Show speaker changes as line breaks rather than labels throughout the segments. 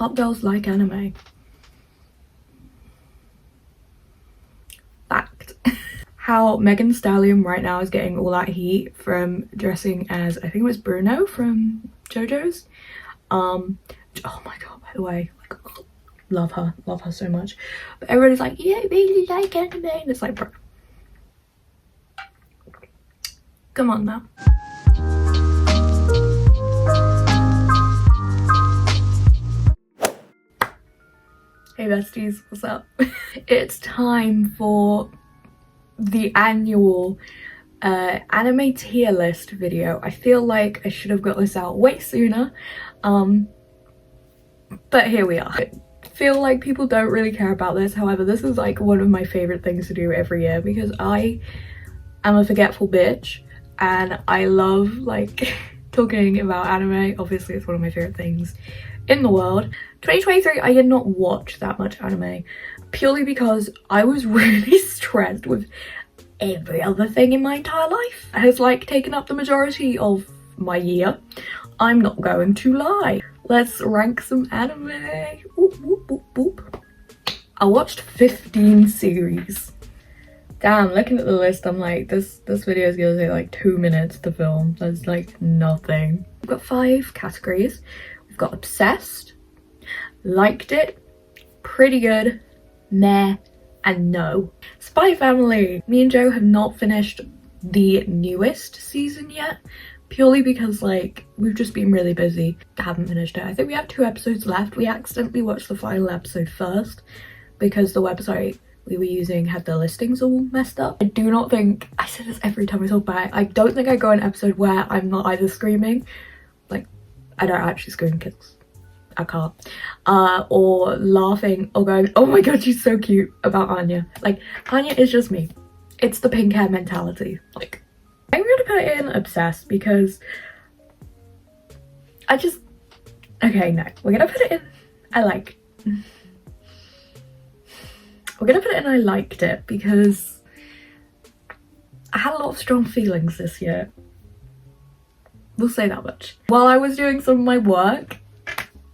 hot girls like anime. Fact. How Megan Thee Stallion right now is getting all that heat from dressing as, I think it was Bruno from Jojos. Oh my god, by the way, like, love her so much. But everybody's like, you don't really like anime, and it's like, bro, come on now. Hey besties, what's up? It's time for the annual anime tier list video. I feel like I should have got this out way sooner, but here we are. I feel like people don't really care about this. However, this is like one of my favorite things to do every year because I am a forgetful bitch and I love like talking about anime. Obviously it's one of my favorite things in the world. 2023 I did not watch that much anime purely because I was really stressed with every other thing in my entire life. It has like taken up the majority of my year. I'm not going to lie. Let's rank some anime. Boop, boop, boop, boop. I watched 15 series. Damn, looking at the list, I'm like, this video is gonna take like 2 minutes to film. That's like nothing. We've got 5 categories. We've got obsessed, liked it, pretty good, meh, and no. Spy Family. Me and Joe have not finished the newest season yet, purely because like we've just been really busy. I haven't finished it. I think we have 2 episodes left. We accidentally watched the final episode first because the website we were using had the listings all messed up. I do not think, I say this every time I talk about it, I don't think I go an episode where I'm not either screaming, like I don't actually scream because I can't, or laughing or going, oh my god she's so cute, about Anya. Like Anya is just me. It's the pink hair mentality. Like I'm gonna put it in obsessed because I just, okay, no, we're gonna put it in we're gonna put it in I liked it because I had a lot of strong feelings this year. We'll say that much. While I was doing some of my work,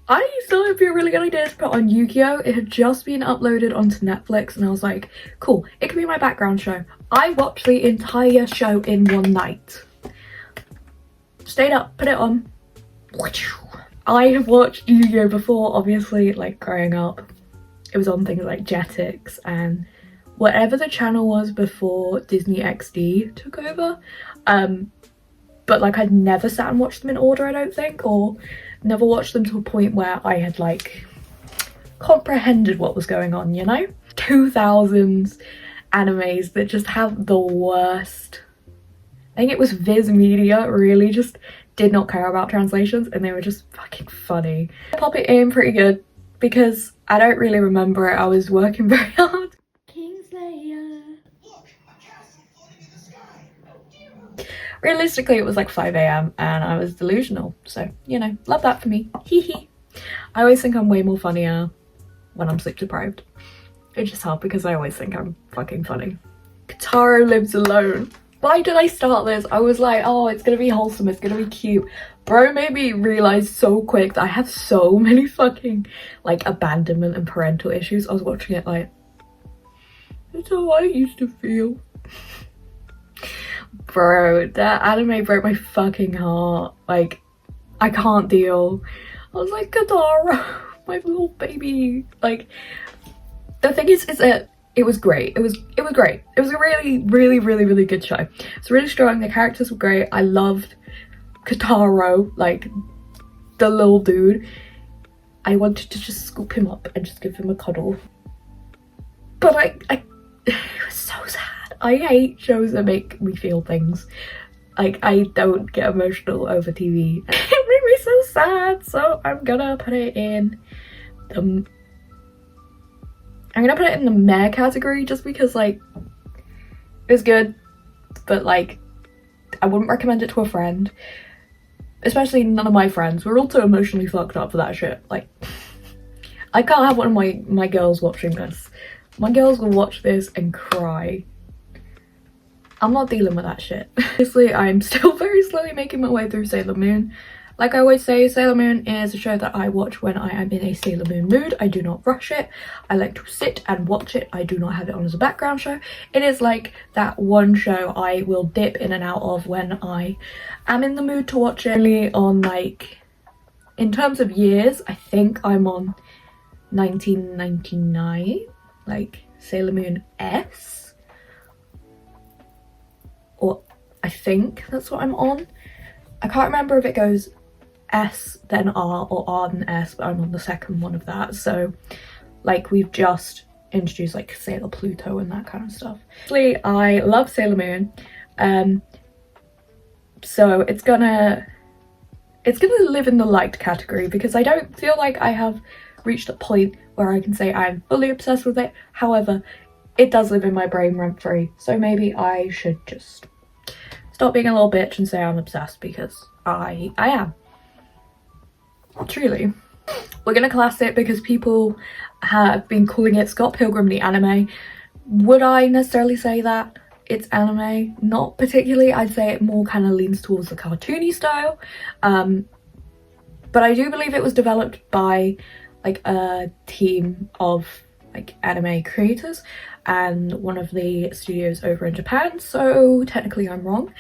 I thought it'd be a really good idea to put on Yu-Gi-Oh! It had just been uploaded onto Netflix and I was like, cool, it could be my background show. I watched the entire show in one night. Stayed up, put it on. I have watched Yu-Gi-Oh! Before, obviously, like growing up. It was on things like Jetix and whatever the channel was before Disney XD took over. But like I'd never sat and watched them in order, I don't think, or never watched them to a point where I had like comprehended what was going on, you know? 2000s animes that just have the worst. I think it was Viz Media really just did not care about translations and they were just fucking funny. I pop it in pretty good because I don't really remember it. I was working very hard. Kingslayer. Realistically, it was like 5 AM and I was delusional. So, you know, love that for me. Hee hee. I always think I'm way more funnier when I'm sleep deprived. It's just hard because I always think I'm fucking funny. Kotaro Lives Alone. Why did I start this? I was like, oh, it's gonna be wholesome, it's gonna be cute. Bro made me realize so quick that I have so many fucking like abandonment and parental issues. I was watching it like, that's how I used to feel. Bro, that anime broke my fucking heart. Like, I can't deal. I was like, Kotaro, my little baby. Like, the thing is that it was great. It was great. It was a really good show. It's really strong. The characters were great. I loved Kotaro, like the little dude. I wanted to just scoop him up and just give him a cuddle. But I it was so sad. I hate shows that make me feel things. Like, I don't get emotional over TV. It made me so sad. So I'm gonna put it in the meh category just because like it was good, but like I wouldn't recommend it to a friend, especially none of my friends. We're all too emotionally fucked up for that shit. Like, I can't have one of my girls watching this. My girls will watch this and cry. I'm not dealing with that shit. Obviously, I'm still very slowly making my way through Sailor Moon. Like I always say, Sailor Moon is a show that I watch when I am in a Sailor Moon mood. I do not rush it. I like to sit and watch it. I do not have it on as a background show. It is like that one show I will dip in and out of when I am in the mood to watch it. Only on, like, in terms of years, I think I'm on 1999, like Sailor Moon S, or I think that's what I'm on. I can't remember if it goes S then R or R then S, but I'm on the second one of that. So like we've just introduced like Sailor Pluto and that kind of stuff. Actually, I love Sailor Moon, so it's gonna live in the liked category because I don't feel like I have reached a point where I can say I'm fully obsessed with it. However, it does live in my brain rent free, so maybe I should just stop being a little bitch and say I'm obsessed, because I am. Truly. We're gonna class it because people have been calling it Scott Pilgrim the anime. Would I necessarily say that it's anime? Not particularly. I'd say it more kind of leans towards the cartoony style. But I do believe it was developed by like a team of like anime creators and one of the studios over in Japan, so technically I'm wrong.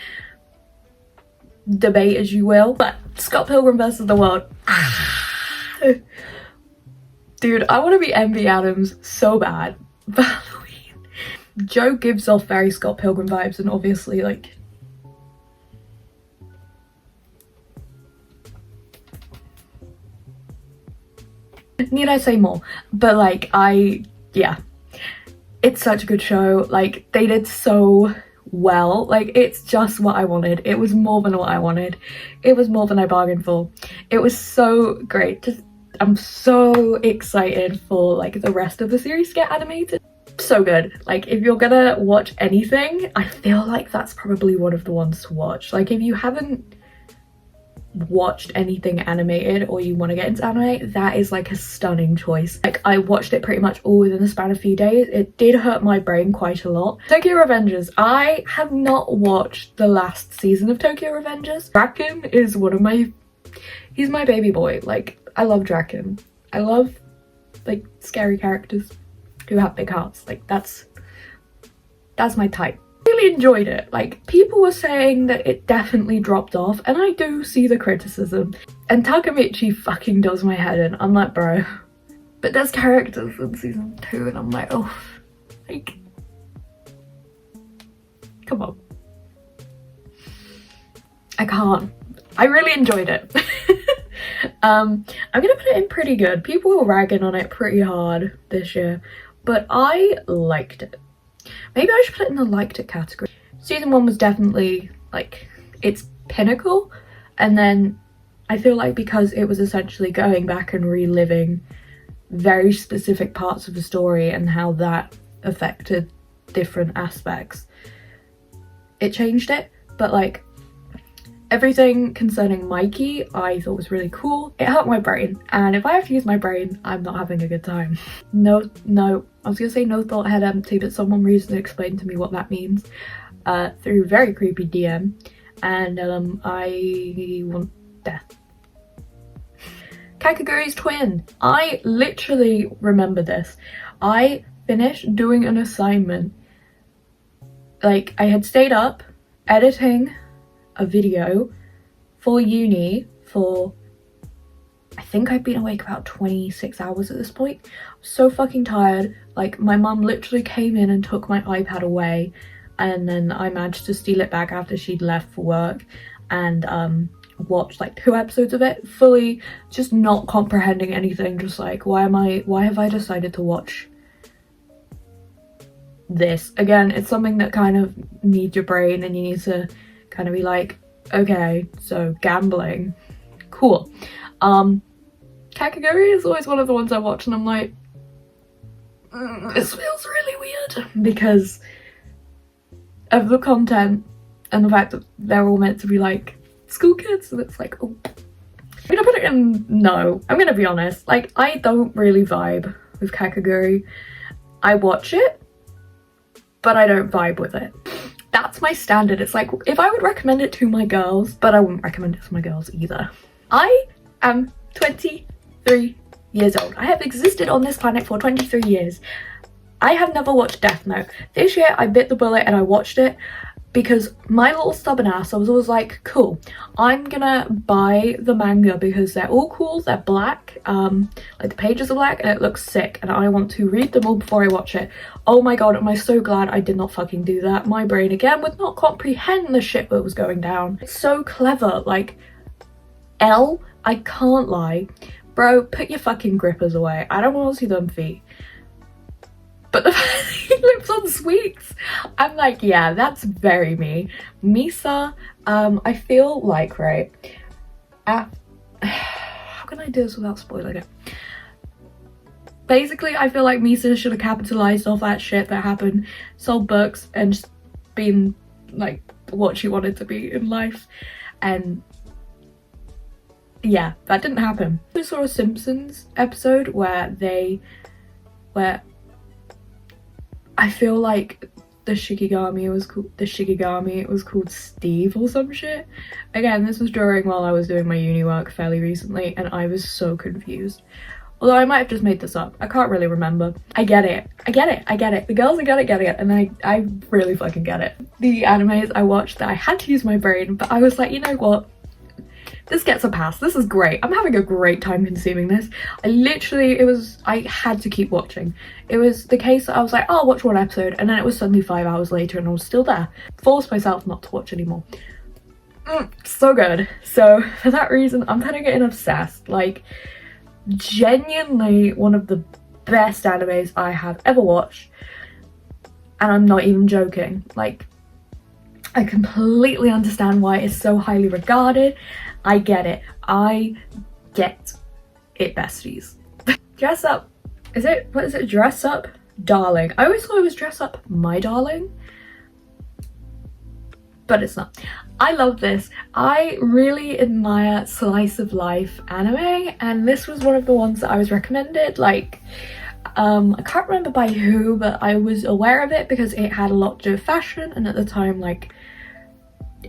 Debate as you will. But Scott Pilgrim versus the World. Dude, I want to be Envy Adams so bad for Halloween. Joe gives off very Scott Pilgrim vibes, and obviously like need I say more? But like yeah, it's such a good show. Like they did so well. Like it's just what I wanted. It was more than what I wanted. It was more than I bargained for. It was so great. Just I'm so excited for like the rest of the series to get animated. So good. Like if you're gonna watch anything, I feel like that's probably one of the ones to watch. Like if you haven't watched anything animated or you want to get into anime, that is like a stunning choice. Like I watched it pretty much all within the span of a few days. It did hurt my brain quite a lot. Tokyo Revengers. I have not watched the last season of Tokyo Revengers. Draken is one of my, he's my baby boy. Like I love Draken. I love like scary characters who have big hearts. Like that's my type. Really enjoyed it. Like people were saying that it definitely dropped off, and I do see the criticism, and Takemichi fucking does my head in. I'm like, bro, but there's characters in season 2 and I'm like, oh, like come on. I can't. I really enjoyed it. I'm gonna put it in pretty good. People were ragging on it pretty hard this year, but I liked it. Maybe I should put it in the liked it category. Season 1 was definitely like its pinnacle, and then I feel like because it was essentially going back and reliving very specific parts of the story and how that affected different aspects, it changed it. But like everything concerning Mikey I thought was really cool. It hurt my brain, and if I have to use my brain, I'm not having a good time. No, I was gonna say no thought head empty, but someone recently explained to me what that means through very creepy DM, and I want death. Kakegurui's twin. I literally remember this. I finished doing an assignment. Like I had stayed up editing a video for uni for, I think I'd been awake about 26 hours at this point. I was so fucking tired. Like my mum literally came in and took my iPad away, and then I managed to steal it back after she'd left for work, and watched like 2 episodes of it, fully just not comprehending anything, just like why have I decided to watch this again? It's something that kind of needs your brain, and you need to kind of be like, okay, so gambling, cool. Kakegurui is always one of the ones I watch and I'm like, this feels really weird because of the content and the fact that they're all meant to be like school kids, and it's like, oh. I'm gonna put it in no. I'm gonna be honest, like I don't really vibe with Kakegurui. I watch it, but I don't vibe with it. That's my standard. It's like if I would recommend it to my girls, but I wouldn't recommend it to my girls either. I am 23 years old. I have existed on this planet for 23 years. I have never watched Death Note. This year I bit the bullet and I watched it because my little stubborn ass, I was always like, cool, I'm gonna buy the manga because they're all cool, they're black, like the pages are black and it looks sick and I want to read them all before I watch it. Oh my god, am I so glad I did not fucking do that. My brain again would not comprehend the shit that was going down. It's so clever, like, I can't lie. Bro, put your fucking grippers away. I don't want to see them feet. But the fact that he lips on sweets, I'm like, yeah, that's very me. Misa, I feel like, right, how can I do this without spoiling it? Basically, I feel like Misa should have capitalized off that shit that happened, sold books, and just been, like, what she wanted to be in life. And yeah, that didn't happen. I saw a Simpsons episode where I feel like the Shikigami was called Steve or some shit. Again, this was while I was doing my uni work fairly recently and I was so confused. Although I might have just made this up. I can't really remember. I get it. The girls are getting it, and I really fucking get it. The animes I watched that I had to use my brain, but I was like, you know what? This gets a pass. This is great. I'm having a great time consuming this. I had to keep watching. It was the case that I was like, oh, I'll watch one episode, and then it was suddenly 5 hours later and I was still there. Forced myself not to watch anymore. So good. So for that reason, I'm kind of getting obsessed. Like, genuinely one of the best animes I have ever watched. And I'm not even joking. Like, I completely understand why it's so highly regarded. I get it. I get it, besties. Dress up. What is it? Dress up, darling. I always thought it was dress up, my darling. But it's not. I love this. I really admire slice of life anime, and this was one of the ones that I was recommended. Like, I can't remember by who, but I was aware of it because it had a lot to do with fashion, and at the time, like,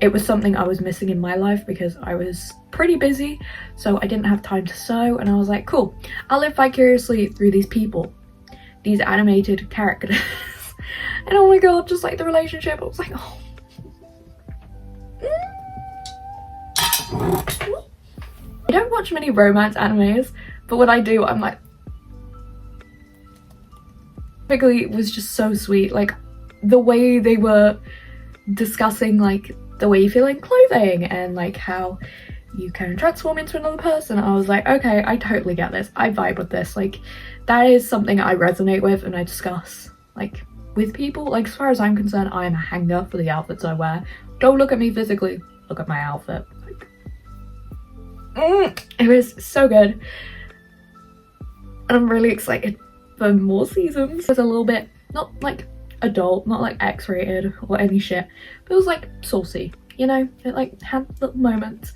it was something I was missing in my life because I was pretty busy, so I didn't have time to sew, and I was like, cool, I'll live vicariously through these people, these animated characters. And oh my god, just like the relationship, I was like, oh. I don't watch many romance animes, but when I do, I'm like, typically it was just so sweet. Like, the way they were discussing, like, the way you feel in clothing and like how you can transform into another person. I was like, okay, I totally get this. I vibe with this. Like, that is something I resonate with and I discuss, like, with people. Like, as far as I'm concerned, I am a hanger for the outfits I wear. Don't look at me physically, look at my outfit. Like, it was so good. And I'm really excited for more seasons. It was a little bit, not like adult, not like X-rated or any shit, but it was like saucy, you know? It like had little moments,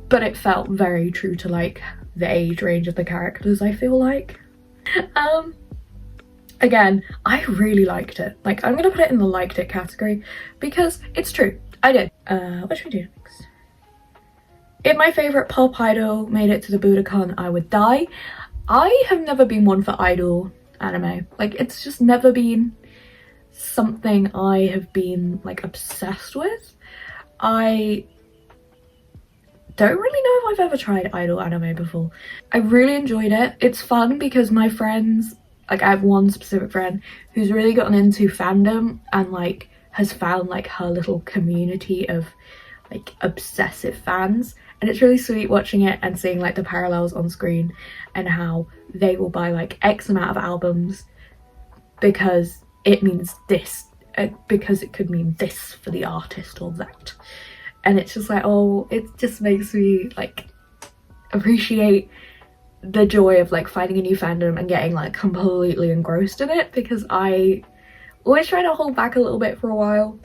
but it felt very true to like the age range of the characters, I feel like. Again, I really liked it. Like, I'm gonna put it in the liked it category because it's true, I did. What should we do next? If my favourite pop idol made it to the Budokan, I would die. I have never been one for idol anime. Like, it's just never been something I have been like obsessed with. I don't really know if I've ever tried idol anime before. I really enjoyed it. It's fun because my friends, like, I have one specific friend who's really gotten into fandom and like has found like her little community of like obsessive fans, and it's really sweet watching it and seeing like the parallels on screen and how they will buy like X amount of albums because it means this, because it could mean this for the artist or that. And it's just like, oh, it just makes me like appreciate the joy of like finding a new fandom and getting like completely engrossed in it, because I always try to hold back a little bit for a while.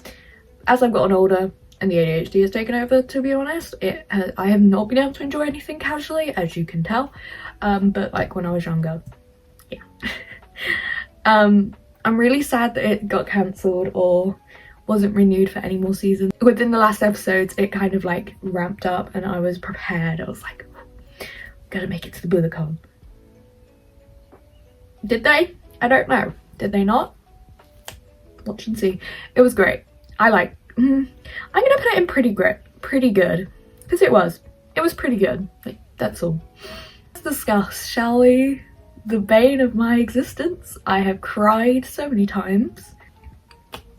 As I've gotten older and the ADHD has taken over, to be honest, I have not been able to enjoy anything casually, as you can tell. But like when I was younger, yeah. I'm really sad that it got cancelled, or wasn't renewed for any more seasons. Within the last episodes, it kind of like ramped up and I was prepared. I was like, I'm gonna make it to the Budokan. Did they? I don't know. Did they not? Watch and see. It was great. I like, I'm gonna put it in pretty good, because it was pretty good. Like, that's all. Let's discuss, shall we? The bane of my existence. I have cried so many times.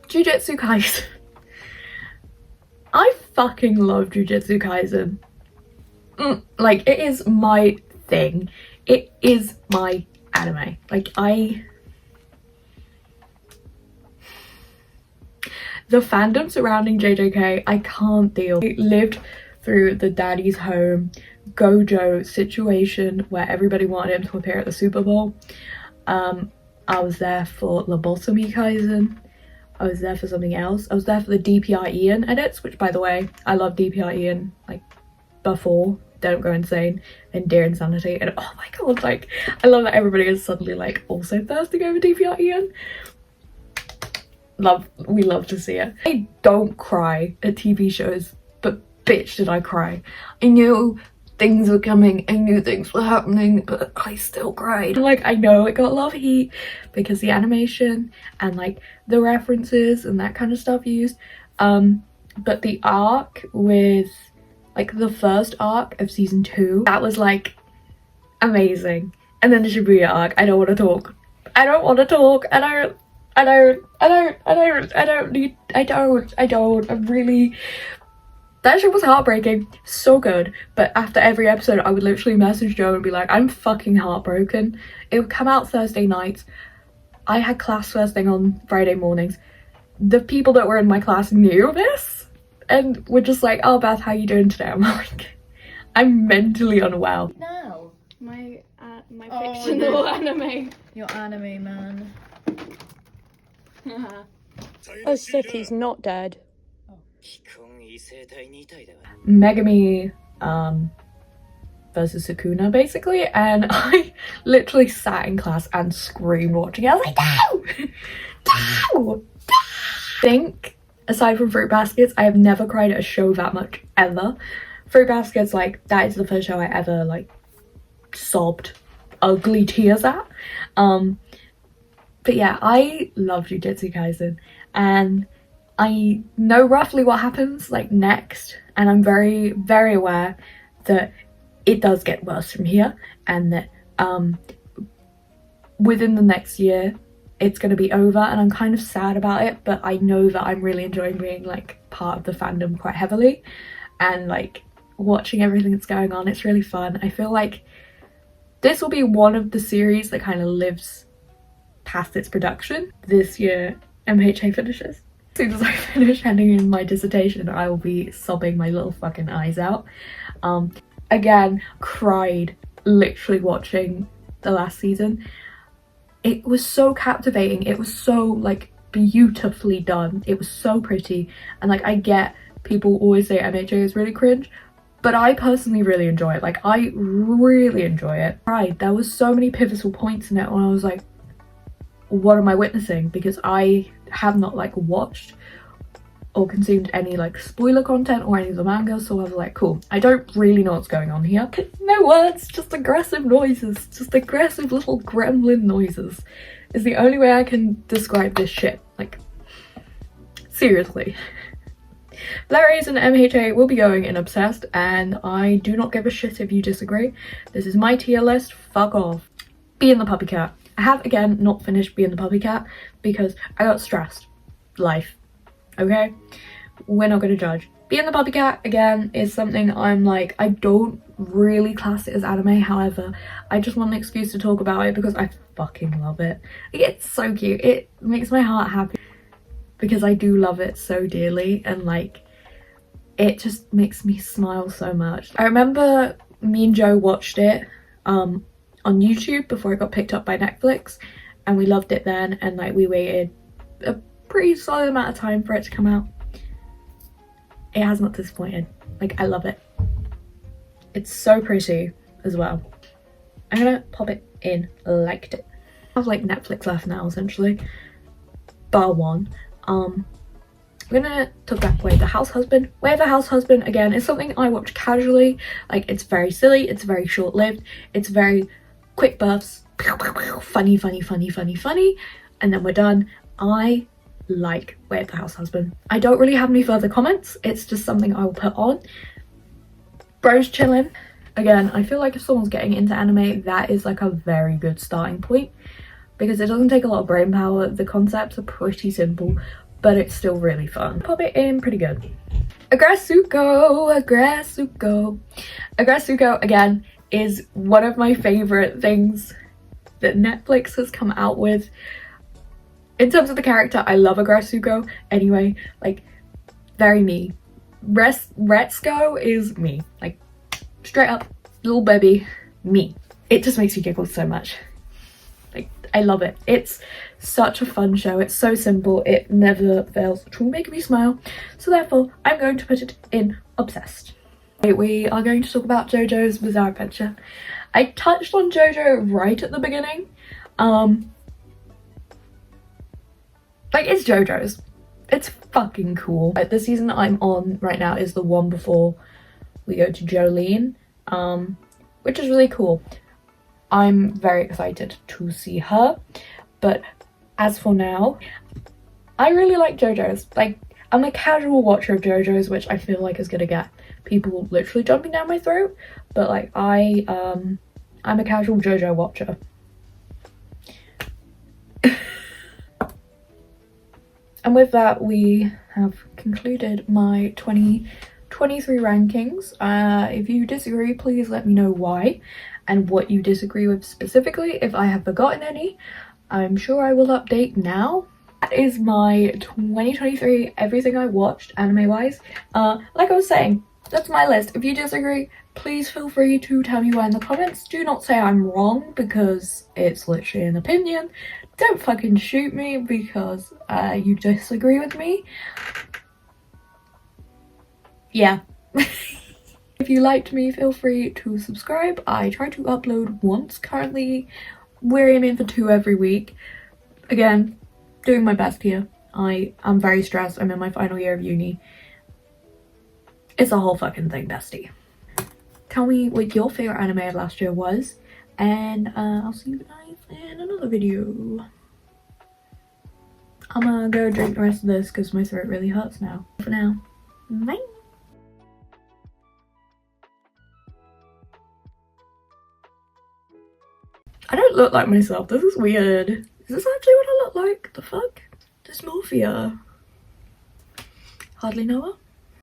Jujutsu Kaisen. I fucking love Jujutsu Kaisen. Like, it is my thing. It is my anime. Like, the fandom surrounding JJK, I can't deal. I lived through the daddy's home Gojo situation where everybody wanted him to appear at the Super Bowl. I was there for Lobotomy Kaisen. I was there for something else. I was there for the DPR Ian edits, which, by the way, I love DPR Ian, like, before Don't Go Insane and Dear Insanity. And oh my god, like, I love that everybody is suddenly, like, also thirsting over DPR Ian. We love to see it. I don't cry at TV shows, but bitch did I cry. I knew things were coming, I knew things were happening, but I still cried. Like, I know it got a lot of heat because the animation and like the references and that kind of stuff used, but the arc with like the first arc of season 2, that was like amazing. And then the Shibuya arc, I don't want to talk. I don't want to talk. That shit was heartbreaking. So good. But after every episode, I would literally message Joe and be like, I'm fucking heartbroken. It would come out Thursday nights. I had class first thing on Friday mornings. The people that were in my class knew this and were just like, oh Beth, how you doing today? I'm like, I'm mentally unwell.
No.
My fictional anime.
Your anime, man.
Oh, Suki's not dead.
Megami versus Sukuna, basically, and I literally sat in class and screamed watching it. I was like, no! No! I think, aside from Fruit Baskets, I have never cried at a show that much, ever. Fruit Baskets, like, that is the first show I ever, like, sobbed ugly tears at. But yeah, I love Jujutsu Kaisen, and I know roughly what happens like next, and I'm very, very aware that it does get worse from here, and that within the next year it's going to be over, and I'm kind of sad about it, but I know that I'm really enjoying being like part of the fandom quite heavily and like watching everything that's going on. It's really fun. I feel like this will be one of the series that kind of lives past its production. This year MHA finishes. As soon as I finish handing in my dissertation, I will be sobbing my little fucking eyes out. Again, cried literally watching the last season. It was so captivating. It was so like beautifully done. It was so pretty, and like I get people always say MHA is really cringe, but I personally really enjoy it. Like, I really enjoy it. Right, there was so many pivotal points in it when I was like, what am I witnessing? Because I have not like watched or consumed any like spoiler content or any of the manga, so I was like, cool, I don't really know what's going on here. No words, just aggressive noises, just aggressive little gremlin noises is the only way I can describe this shit. Like, seriously. That reason MHA will be going in obsessed, and I do not give a shit if you disagree. This is my tier list, fuck off. Be in the puppycat. I have again not finished Be in the Puppycat because I got stressed. Life. Okay? We're not gonna judge. Be in the Puppycat again is something I'm like, I don't really class it as anime, however, I just want an excuse to talk about it because I fucking love it. It's so cute. It makes my heart happy because I do love it so dearly, and like it just makes me smile so much. I remember me and Joe watched it on YouTube before it got picked up by Netflix, and we loved it then, and like we waited a pretty solid amount of time for it to come out. It has not disappointed. Like, I love it. It's so pretty as well. I'm gonna pop it in. Liked it. I have like Netflix left now essentially, bar one. We're gonna talk about Way of the House Husband. Way of the House Husband, again, is something I watch casually. Like, it's very silly, it's very short-lived, it's very quick buffs, funny, funny, funny, funny, funny, and then we're done. I like Way of the House Husband. I don't really have any further comments. It's just something I will put on. Bros chilling. Again, I feel like if someone's getting into anime, that is like a very good starting point because it doesn't take a lot of brain power. The concepts are pretty simple, but it's still really fun. Pop it in pretty good. Aggretsuko, aggretsuko. Aggretsuko, again, is one of my favorite things that Netflix has come out with. In terms of the character, I love Aggretsuko. Anyway, like, very me. Retsuko is me. Like, straight up, little baby, me. It just makes me giggle so much. Like, I love it. It's such a fun show. It's so simple. It never fails to make me smile. So therefore, I'm going to put it in obsessed. We are going to talk about Jojos Bizarre Adventure. I touched on Jojo right at the beginning. Like, it's Jojo's. It's fucking cool. Like, the season that I'm on right now is the one before we go to Jolene, which is really cool. I'm very excited to see her, but as for now, I really like Jojo's. Like, I'm a casual watcher of Jojo's, which I feel like is gonna get people literally jumping down my throat, but like, I'm a casual Jojo watcher. And with that, we have concluded my 2023 rankings. If you disagree, please let me know why and what you disagree with specifically. If I have forgotten any, I'm sure I will update now. That is my 2023 everything I watched anime wise. Like I was saying, that's my list. If you disagree, please feel free to tell me why in the comments. Do not say I'm wrong because it's literally an opinion. Don't fucking shoot me because you disagree with me. Yeah. If you liked me, feel free to subscribe. I try to upload once. Currently, we're aiming for 2 every week. Again, doing my best here. I'm very stressed. I'm in my final year of uni. It's a whole fucking thing, bestie. Tell me what your favorite anime of last year was, and I'll see you guys in another video. I'm gonna go drink the rest of this because my throat really hurts now. For now, bye. I don't look like myself. This is weird. Is this actually what I look like? The fuck? Dysmorphia. Hardly know her.